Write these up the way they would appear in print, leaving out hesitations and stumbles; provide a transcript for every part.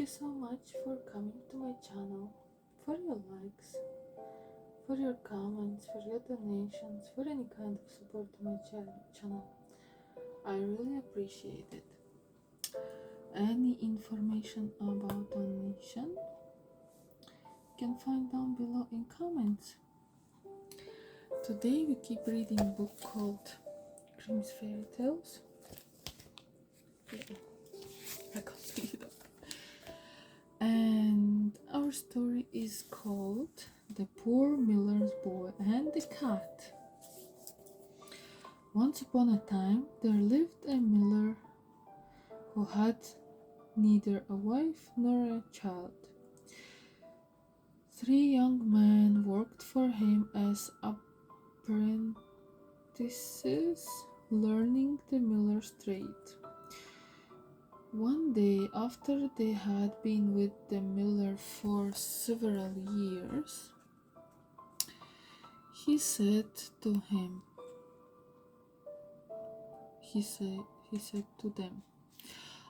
you so much for coming to my channel, for your likes, for your comments, for your donations, for any kind of support to my channel. I really appreciate it. Any information about donation you can find down below in comments. Today we keep reading a book called Grimm's Fairy Tales. Yeah, I can't speak it up. And our story is called The Poor Miller's Boy and the Cat. Once upon a time there lived a miller who had neither a wife nor a child. 3 young men worked for him as apprentices, learning the miller's trade. One day, after they had been with the miller for several years, he said to them,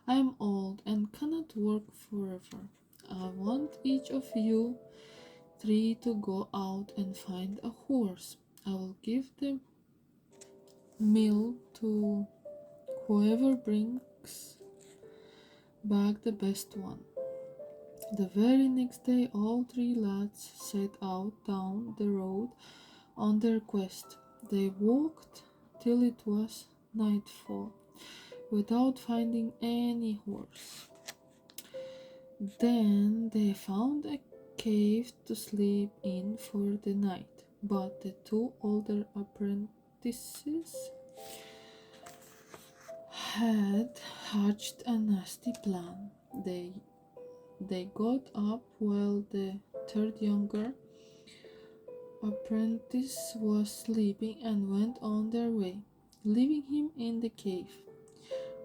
"I am old and cannot work forever. I want each of you 3 to go out and find a horse. I will give the mill to whoever brings back the best one." The very next day all 3 lads set out down the road on their quest. They walked till it was nightfall without finding any horse. Then they found a cave to sleep in for the night, but the 2 older apprentices had hatched a nasty plan. They got up while the 3rd younger apprentice was sleeping and went on their way, leaving him in the cave.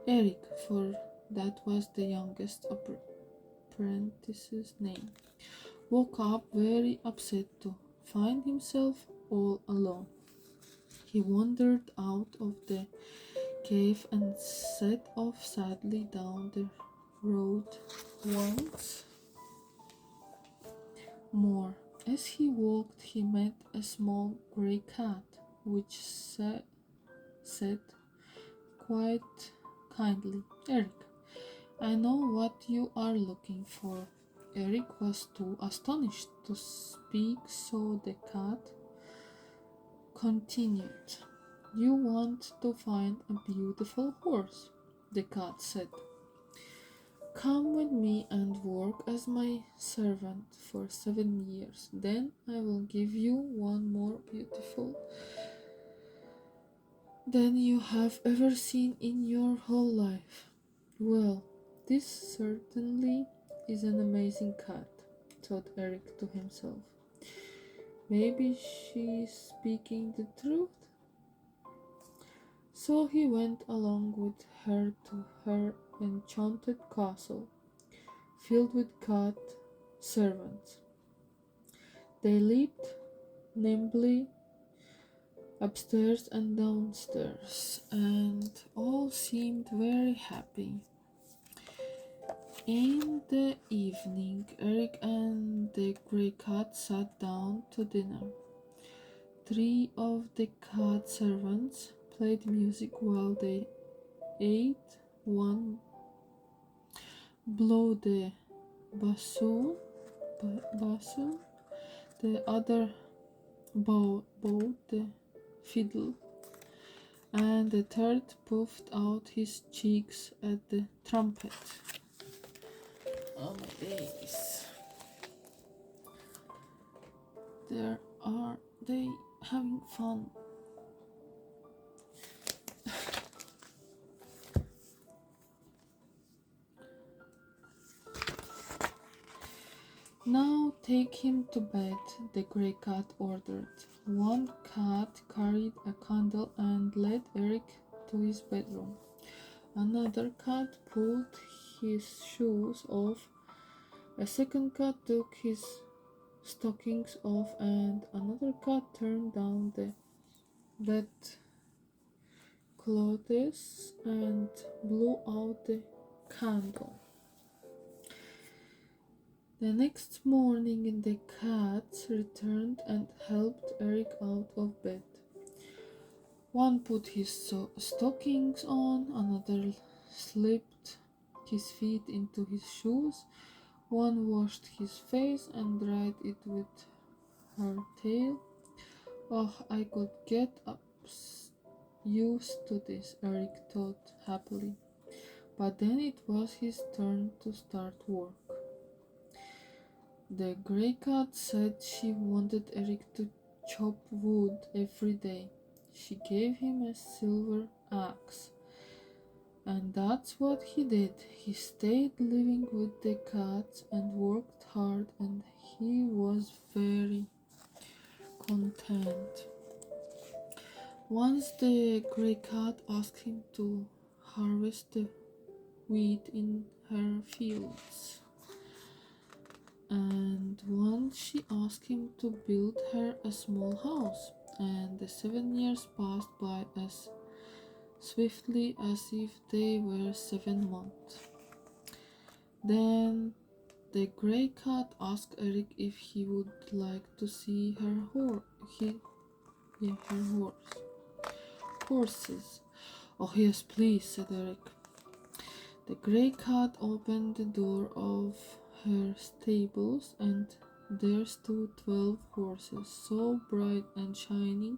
Eric, for that was the youngest apprentice's name, woke up very upset to find himself all alone. He wandered out of the cave and set off sadly down the road once more. As he walked, he met a small grey cat, which said quite kindly, "Eric, I know what you are looking for." Eric was too astonished to speak, so the cat continued, "You want to find a beautiful horse," the cat said. "Come with me and work as my servant for 7 years. Then I will give you one more beautiful than you have ever seen in your whole life." "Well, this certainly is an amazing cat," thought Eric to himself. "Maybe she's speaking the truth." So he went along with her to her enchanted castle, filled with cat servants. They leaped nimbly upstairs and downstairs, and all seemed very happy. In the evening, Eric and the grey cat sat down to dinner. 3 of the cat servants played music while they ate. One blew the bassoon, the other bowed the fiddle, and the 3rd puffed out his cheeks at the trumpet. Oh my days. There are they having fun. "Now take him to bed," the grey cat ordered. One cat carried a candle and led Eric to his bedroom. Another cat pulled his shoes off. A second cat took his stockings off, and another cat turned down the bed clothes and blew out the candle. The next morning, the cats returned and helped Eric out of bed. One put his stockings on, another slipped his feet into his shoes, one washed his face and dried it with her tail. Oh, I could get used to this, Eric thought happily. But then it was his turn to start work. The grey cat said she wanted Eric to chop wood every day. She gave him a silver axe, and that's what he did. He stayed living with the cats and worked hard, and he was very content. Once the grey cat asked him to harvest the wheat in her fields, and once she asked him to build her a small house, and the 7 years passed by as swiftly as if they were 7 months. Then the grey cat asked Eric if he would like to see her horses. Oh yes, please, said Eric. The grey cat opened the door of her stables, and there stood 12 horses, so bright and shining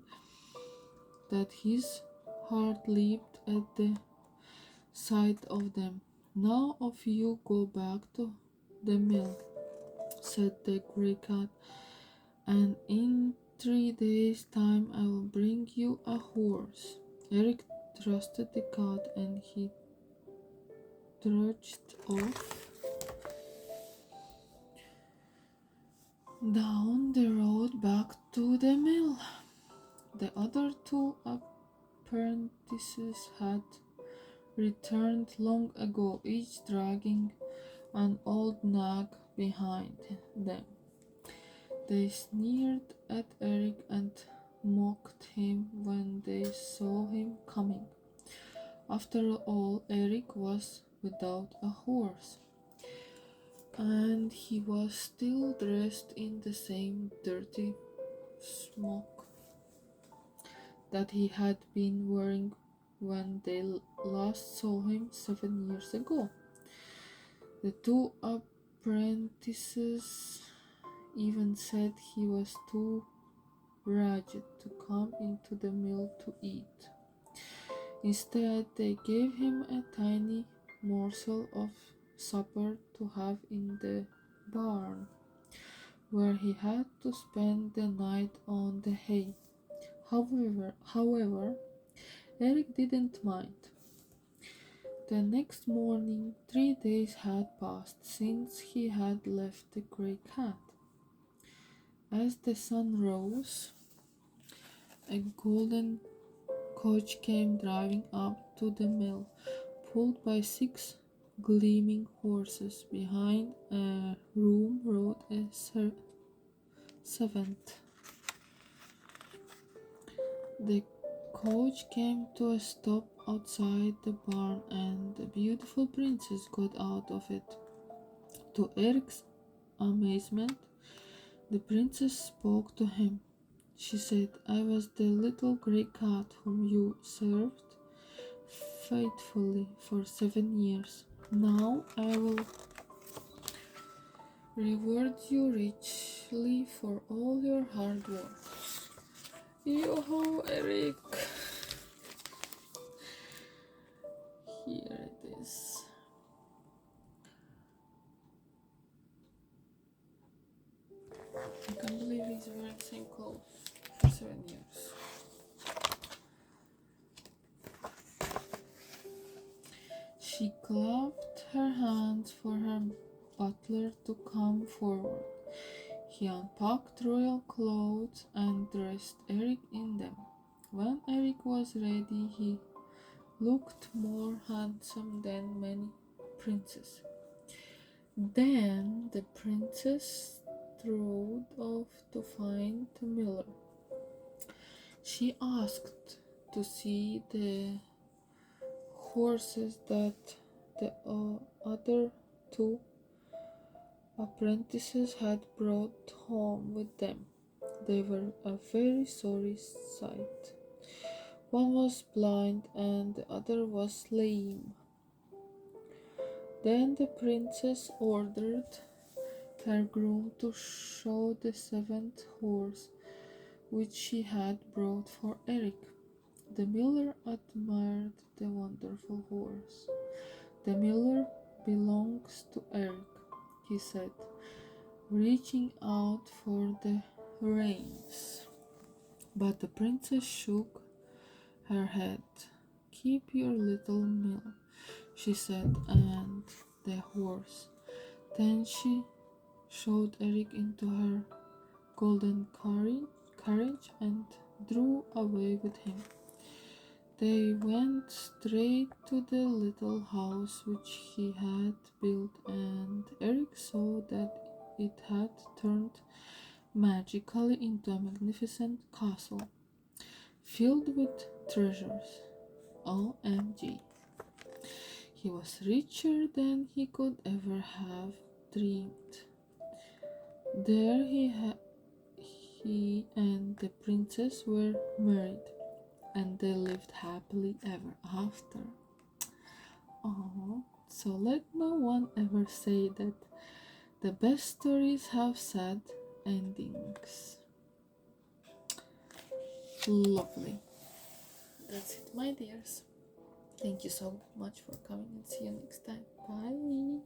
that his heart leaped at the sight of them. Now of you go back to the mill, said the grey cat, and in 3 days' time I will bring you a horse. Eric trusted the cat, and he trudged off down the road back to the mill. The other two apprentices had returned long ago, each dragging an old nag behind them. They sneered at Eric and mocked him when they saw him coming. After all, Eric was without a horse, and he was still dressed in the same dirty smock that he had been wearing when they last saw him 7 years ago. The two apprentices even said he was too ragged to come into the mill to eat. Instead, they gave him a tiny morsel of supper to have in the barn, where he had to spend the night on the hay. However, Eric didn't mind. The next morning, 3 days had passed since he had left the grey cat. As the sun rose, a golden coach came driving up to the mill, pulled by 6 gleaming horses. Behind a groom rode a servant. The coach came to a stop outside the barn, and the beautiful princess got out of it. To Eric's amazement, the princess spoke to him. She said, I was the little grey cat whom you served faithfully for 7 years. Now I will reward you richly for all your hard work. Yo-ho, Eric! Here it is. I can't believe he's wearing the same clothes for 7 years. She clapped her hands for her butler to come forward. He unpacked royal clothes and dressed Eric in them. When Eric was ready, he looked more handsome than many princes. Then the princess strode off to find the miller. She asked to see the horses that the other two apprentices had brought home with them. They were a very sorry sight. One was blind and the other was lame. Then the princess ordered her groom to show the seventh horse which she had brought for Eric. The miller admired the wonderful horse. The miller belongs to Eric, he said, reaching out for the reins. But the princess shook her head. Keep your little mill, she said, and the horse. Then she showed Eric into her golden carriage and drove away with him. They went straight to the little house which he had built, and Eric saw that it had turned magically into a magnificent castle filled with treasures. OMG. He was richer than he could ever have dreamed. There he and the princess were married, and they lived happily ever after. Oh, so let no one ever say that the best stories have sad endings. Lovely. That's it, my dears. Thank you so much for coming and see you next time. Bye.